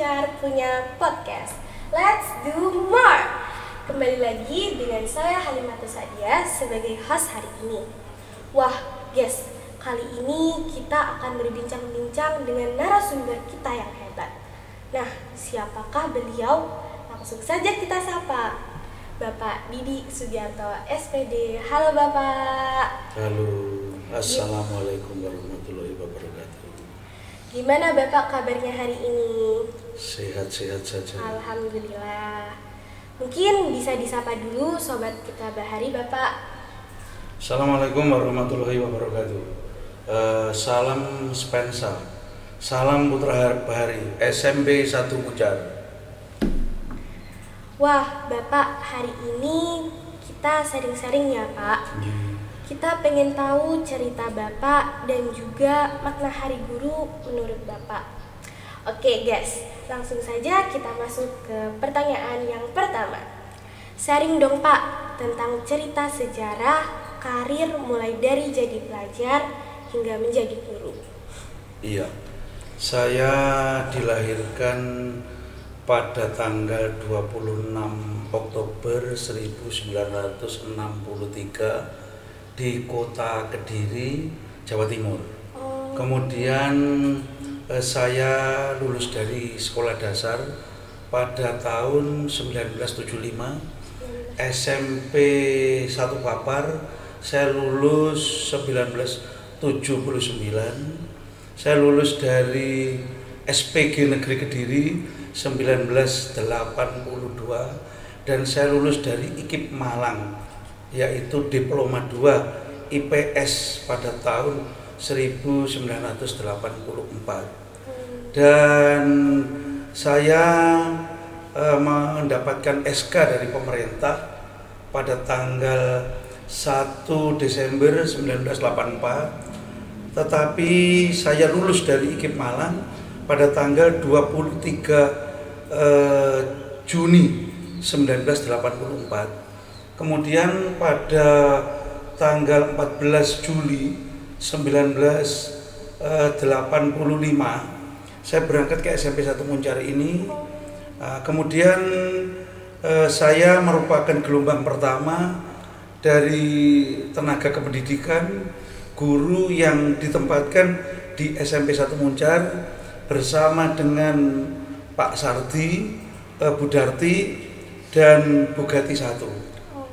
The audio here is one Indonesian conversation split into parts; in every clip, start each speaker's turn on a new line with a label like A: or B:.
A: Muncar punya podcast Let's Do More. Kembali lagi dengan saya Halimatus Sadia sebagai host hari ini. Wah guys, kali ini kita akan berbincang-bincang dengan narasumber kita yang hebat. Nah, siapakah beliau? Langsung saja kita sapa Bapak Didi Sugianto SPD. Halo Bapak.
B: Halo, Assalamualaikum warahmatullahi wabarakatuh.
A: Gimana Bapak kabarnya hari ini?
B: Sehat-sehat saja.
A: Alhamdulillah. Mungkin bisa disapa dulu sobat kita Bahari Bapak.
B: Assalamualaikum warahmatullahi wabarakatuh. Salam Spensa, salam Putra Bahari, SMP 1 Muncar.
A: Wah Bapak, hari ini kita sharing-sharing ya Pak. Kita pengen tahu cerita Bapak dan juga makna Hari Guru menurut Bapak. Oke guys, langsung saja kita masuk ke pertanyaan yang pertama. Sharing dong Pak tentang cerita sejarah karir mulai dari jadi pelajar hingga menjadi guru.
B: Iya, saya dilahirkan pada tanggal 26 Oktober 1963 di kota Kediri, Jawa Timur. Kemudian saya lulus dari sekolah dasar pada tahun 1975, SMP 1 Papar saya lulus 1979, saya lulus dari SPG Negeri Kediri 1982, dan saya lulus dari IKIP Malang, yaitu Diploma 2 IPS pada tahun 1984. Dan saya mendapatkan SK dari pemerintah pada tanggal 1 Desember 1984, tetapi saya lulus dari IKIP Malang pada tanggal 23 Juni 1984. Kemudian pada tanggal 14 Juli 1985 saya berangkat ke SMP 1 Muncar ini. Kemudian saya merupakan gelombang pertama dari tenaga kependidikan guru yang ditempatkan di SMP 1 Muncar bersama dengan Pak Sardi, Bu Darti, dan Bu Gati 1.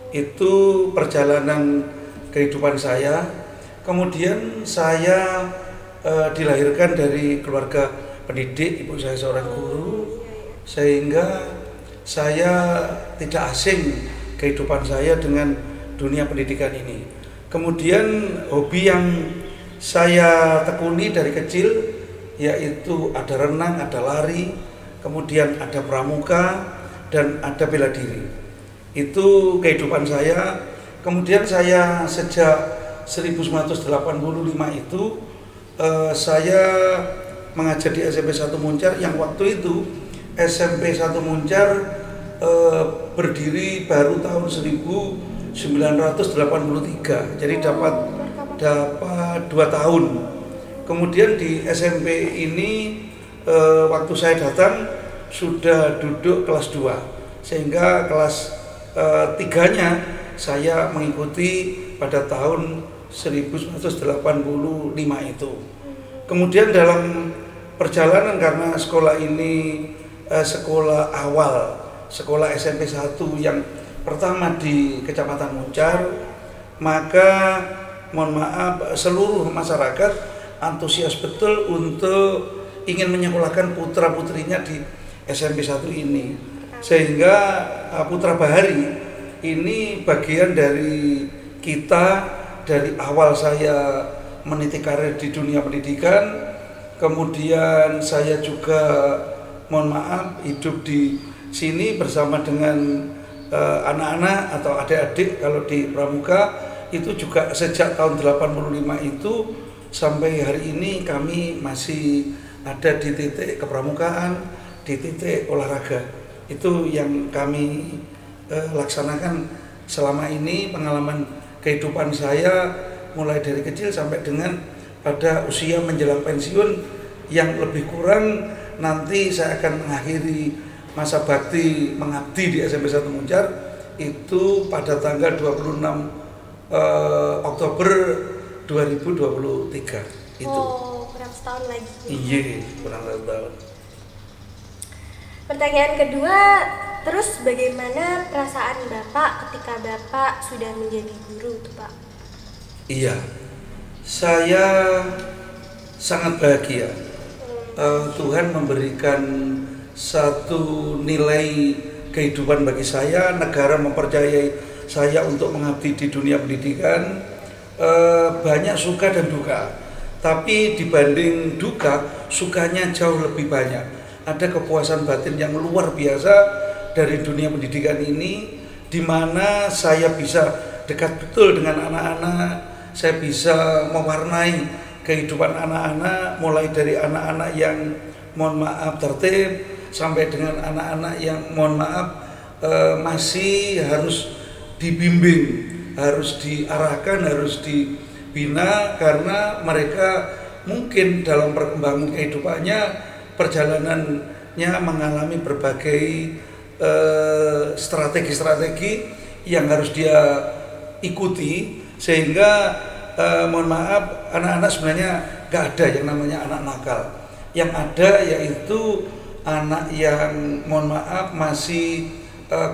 B: Itu perjalanan kehidupan saya. Kemudian saya dilahirkan dari keluarga pendidik, ibu saya seorang guru, sehingga saya tidak asing kehidupan saya dengan dunia pendidikan ini. Kemudian hobi yang saya tekuni dari kecil yaitu ada renang, ada lari, kemudian ada pramuka, dan ada bela diri. Itu kehidupan saya. Kemudian saya sejak 1985 itu saya mengajar di SMP 1 Muncar, yang waktu itu SMP 1 Muncar berdiri baru tahun 1983, jadi dapat 2 tahun. Kemudian di SMP ini waktu saya datang sudah duduk kelas 2, sehingga kelas 3-nya saya mengikuti pada tahun 1985 itu. Kemudian dalam perjalanan, karena sekolah ini sekolah awal, sekolah SMP 1 yang pertama di Kecamatan Muncar, maka mohon maaf seluruh masyarakat antusias betul untuk ingin menyekolahkan putra-putrinya di SMP 1 ini. Sehingga Putra Bahari ini bagian dari kita. Dari awal saya meniti karir di dunia pendidikan, kemudian saya juga mohon maaf hidup di sini bersama dengan anak-anak atau adik-adik kalau di pramuka itu juga sejak tahun 85 itu sampai hari ini kami masih ada di titik kepramukaan, di titik olahraga. Itu yang kami laksanakan selama ini. Pengalaman kehidupan saya mulai dari kecil sampai dengan pada usia menjelang pensiun yang lebih kurang nanti saya akan mengakhiri masa bakti mengabdi di SMP 1 Muncar itu pada tanggal 26 Oktober 2023 itu.
A: Oh, kurang setahun lagi.
B: Iya, kurang setahun.
A: Pertanyaan kedua, terus bagaimana perasaan Bapak ketika Bapak sudah menjadi guru tuh Pak?
B: Iya, saya sangat bahagia. Tuhan memberikan satu nilai kehidupan bagi saya, negara mempercayai saya untuk mengabdi di dunia pendidikan. Banyak suka dan duka, tapi dibanding duka, sukanya jauh lebih banyak. Ada kepuasan batin yang luar biasa dari dunia pendidikan ini, di mana saya bisa dekat betul dengan anak-anak, saya bisa mewarnai kehidupan anak-anak, mulai dari anak-anak yang mohon maaf tertib, sampai dengan anak-anak yang mohon maaf masih harus dibimbing, harus diarahkan, harus dibina, karena mereka mungkin dalam perkembangan kehidupannya perjalanannya mengalami berbagai strategi-strategi yang harus dia ikuti, sehingga mohon maaf anak-anak sebenarnya nggak ada yang namanya anak nakal. Yang ada yaitu anak yang mohon maaf masih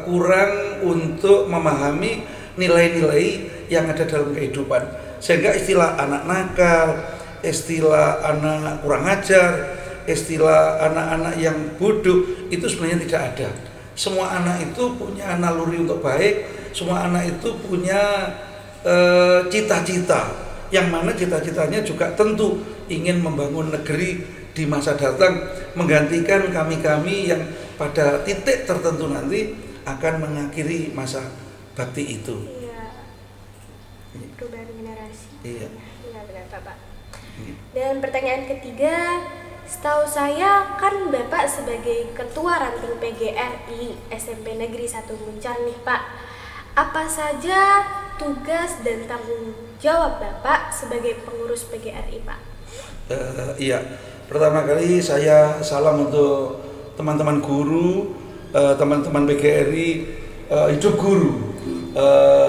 B: kurang untuk memahami nilai-nilai yang ada dalam kehidupan, sehingga istilah anak nakal, istilah anak kurang ajar, istilah anak-anak yang bodoh itu sebenarnya tidak ada. Semua anak itu punya naluri untuk baik, semua anak itu punya cita-cita, yang mana cita-citanya juga tentu ingin membangun negeri di masa datang, menggantikan kami-kami yang pada titik tertentu nanti akan mengakhiri masa bakti itu.
A: Iya, perubahan generasi.
B: Iya.
A: Benar-benar Bapak. Dan pertanyaan ketiga, setahu saya kan Bapak sebagai Ketua Ranting PGRI SMP Negeri 1 Muncar nih Pak, apa saja tugas dan tanggung jawab Bapak sebagai pengurus PGRI Pak?
B: Iya, pertama kali saya salam untuk teman-teman guru, teman-teman PGRI, hidup guru,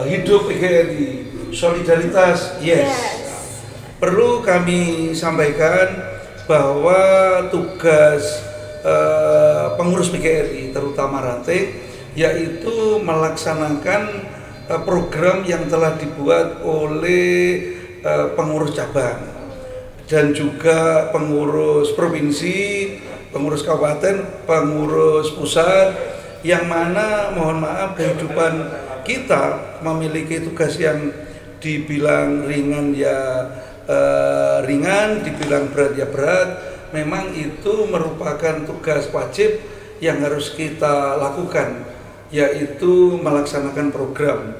B: hidup PGRI, solidaritas, yes. Perlu kami sampaikan bahwa tugas pengurus PGRI terutama ranting yaitu melaksanakan program yang telah dibuat oleh pengurus cabang dan juga pengurus provinsi, pengurus kabupaten, pengurus pusat, yang mana mohon maaf kehidupan kita memiliki tugas yang dibilang ringan ya ringan, dibilang berat ya berat. Memang itu merupakan tugas wajib yang harus kita lakukan, yaitu melaksanakan program.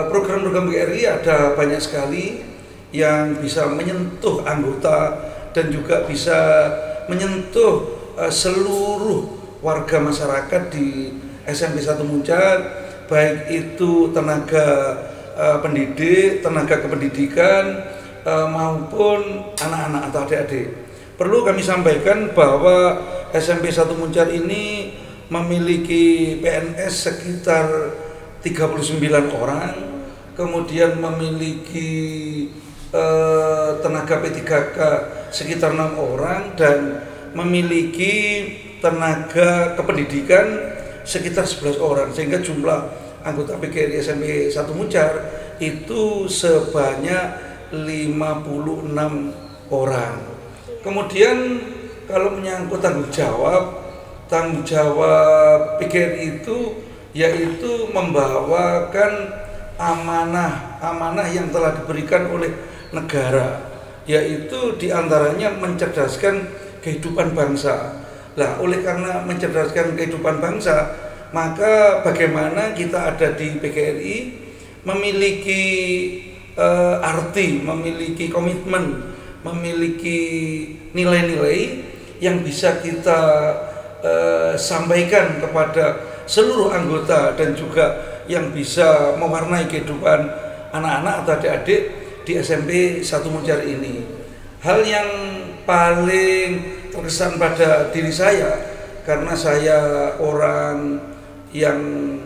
B: Program-program PGRI ada banyak sekali yang bisa menyentuh anggota dan juga bisa menyentuh seluruh warga masyarakat di SMP 1 Muncar, baik itu tenaga pendidik, tenaga kependidikan, maupun anak-anak atau adik-adik. Perlu kami sampaikan bahwa SMP 1 Muncar ini memiliki PNS sekitar 39 orang, kemudian memiliki tenaga P3K sekitar 6 orang, dan memiliki tenaga kependidikan sekitar 11 orang, sehingga jumlah anggota PGRI SMP 1 Muncar itu sebanyak 56 orang. Kemudian kalau menyangkut tanggung jawab PGRI itu yaitu membawakan amanah yang telah diberikan oleh negara, yaitu diantaranya mencerdaskan kehidupan bangsa. Nah, oleh karena mencerdaskan kehidupan bangsa, maka bagaimana kita ada di PGRI memiliki arti, memiliki komitmen, memiliki nilai-nilai yang bisa kita sampaikan kepada seluruh anggota dan juga yang bisa mewarnai kehidupan anak-anak atau adik-adik di SMP 1 Muncar ini. Hal yang paling terkesan pada diri saya karena saya orang yang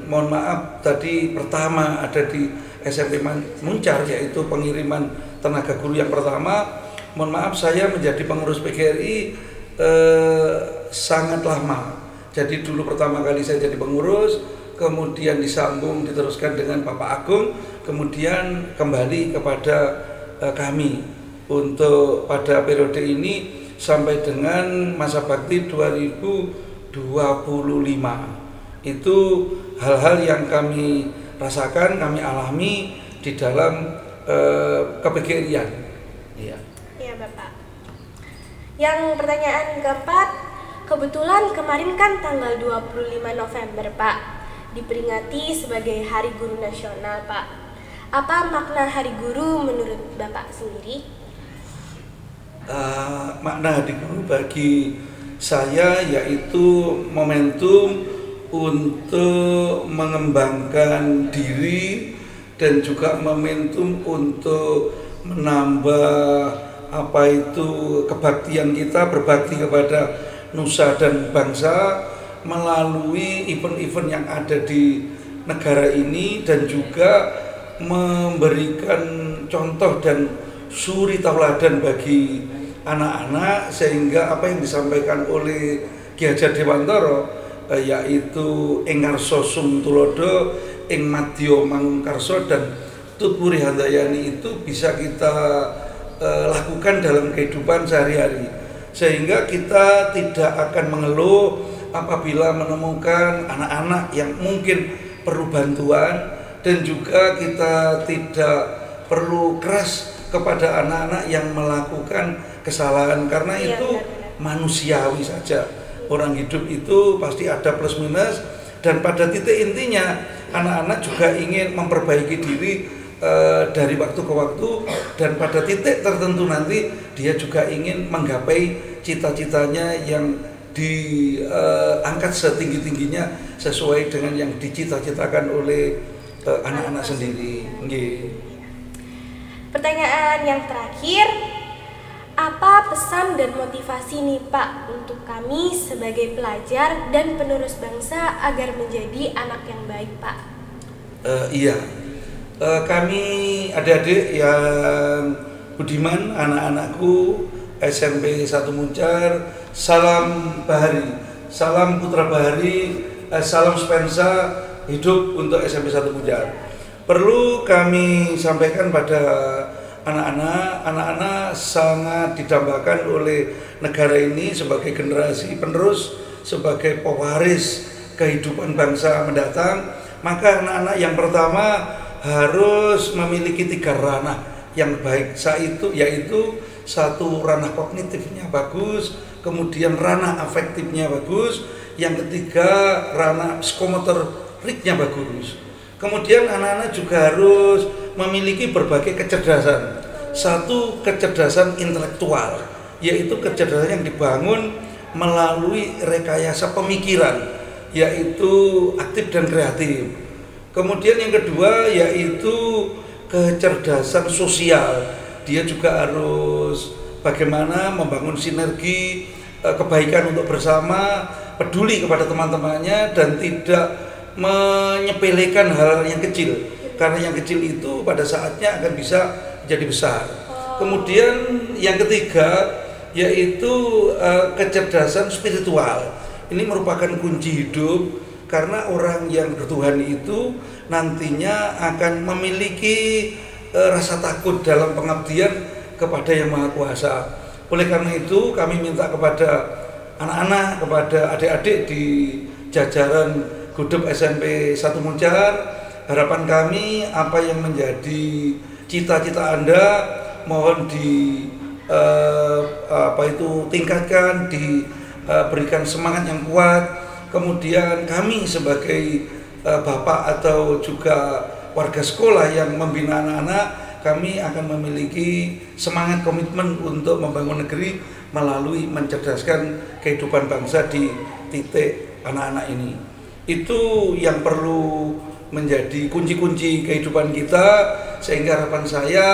B: mohon maaf tadi pertama ada di SMP Muncar, yaitu pengiriman tenaga guru yang pertama. Mohon maaf saya menjadi pengurus PGRI sangat lama. Jadi dulu pertama kali saya jadi pengurus, kemudian disambung diteruskan dengan Bapak Agung, kemudian kembali kepada kami untuk pada periode ini sampai dengan masa bakti 2025. Itu hal-hal yang kami rasakan, kami alami di dalam ke-PGRI-an.
A: Iya. Iya, Bapak. Yang pertanyaan keempat, kebetulan kemarin kan tanggal 25 November, Pak, diperingati sebagai Hari Guru Nasional, Pak. Apa makna Hari Guru menurut Bapak sendiri?
B: Makna Hari Guru bagi saya yaitu momentum untuk mengembangkan diri dan juga momentum untuk menambah kebaktian kita, berbakti kepada nusa dan bangsa melalui event-event yang ada di negara ini, dan juga memberikan contoh dan suri tauladan bagi anak-anak, sehingga apa yang disampaikan oleh Ki Hajar Dewantara yaitu ing ngarsa sumtulodo ing madya mangkarsa dan tutpuri handayani itu bisa kita lakukan dalam kehidupan sehari-hari, sehingga kita tidak akan mengeluh apabila menemukan anak-anak yang mungkin perlu bantuan, dan juga kita tidak perlu keras kepada anak-anak yang melakukan kesalahan, karena itu manusiawi saja. Orang hidup itu pasti ada plus minus, dan pada titik intinya anak-anak juga ingin memperbaiki diri dari waktu ke waktu, dan pada titik tertentu nanti dia juga ingin menggapai cita-citanya yang diangkat setinggi-tingginya sesuai dengan yang dicita-citakan oleh anak-anak sendiri.
A: Pertanyaan yang terakhir, apa pesan dan motivasi nih Pak untuk kami sebagai pelajar dan penerus bangsa agar menjadi anak yang baik, Pak?
B: Iya. Kami adik-adik yang budiman, anak-anakku SMP 1 Muncar, salam Bahari, salam Putra Bahari, salam Spensa, hidup untuk SMP 1 Muncar. Perlu kami sampaikan pada anak-anak sangat didambakan oleh negara ini sebagai generasi penerus, sebagai pewaris kehidupan bangsa mendatang. Maka anak-anak yang pertama harus memiliki 3 ranah yang baik, yaitu satu ranah kognitifnya bagus, kemudian ranah afektifnya bagus, yang ketiga ranah psikomotoriknya bagus. Kemudian anak-anak juga harus memiliki berbagai kecerdasan. Satu, kecerdasan intelektual, yaitu kecerdasan yang dibangun melalui rekayasa pemikiran, yaitu aktif dan kreatif. Kemudian yang kedua yaitu kecerdasan sosial. Dia juga harus bagaimana membangun sinergi, kebaikan untuk bersama, peduli kepada teman-temannya, dan tidak menyepelekan hal yang kecil, karena yang kecil itu pada saatnya akan bisa menjadi besar. Kemudian yang ketiga yaitu kecerdasan spiritual. Ini merupakan kunci hidup, karena orang yang bertuhan itu nantinya akan memiliki rasa takut dalam pengabdian kepada Yang Maha Kuasa. Oleh karena itu kami minta kepada anak-anak, kepada adik-adik di jajaran Gudep SMP 1 Muncar, harapan kami apa yang menjadi cita-cita Anda mohon tingkatkan, diberikan semangat yang kuat. Kemudian kami sebagai bapak atau juga warga sekolah yang membina anak-anak, kami akan memiliki semangat komitmen untuk membangun negeri melalui mencerdaskan kehidupan bangsa di titik anak-anak ini. Itu yang perlu menjadi kunci-kunci kehidupan kita, sehingga harapan saya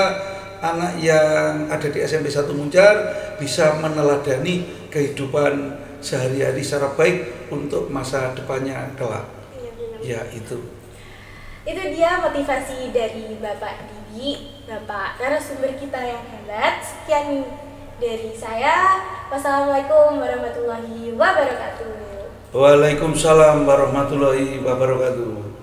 B: anak yang ada di SMP 1 Muncar bisa meneladani kehidupan sehari-hari secara baik untuk masa depannya kelak.
A: Iya, benar.
B: Ya, itu.
A: Itu dia motivasi dari Bapak Didi, Bapak narasumber kita yang hebat. Sekian dari saya. Wassalamualaikum warahmatullahi wabarakatuh.
B: Waalaikumsalam warahmatullahi wabarakatuh.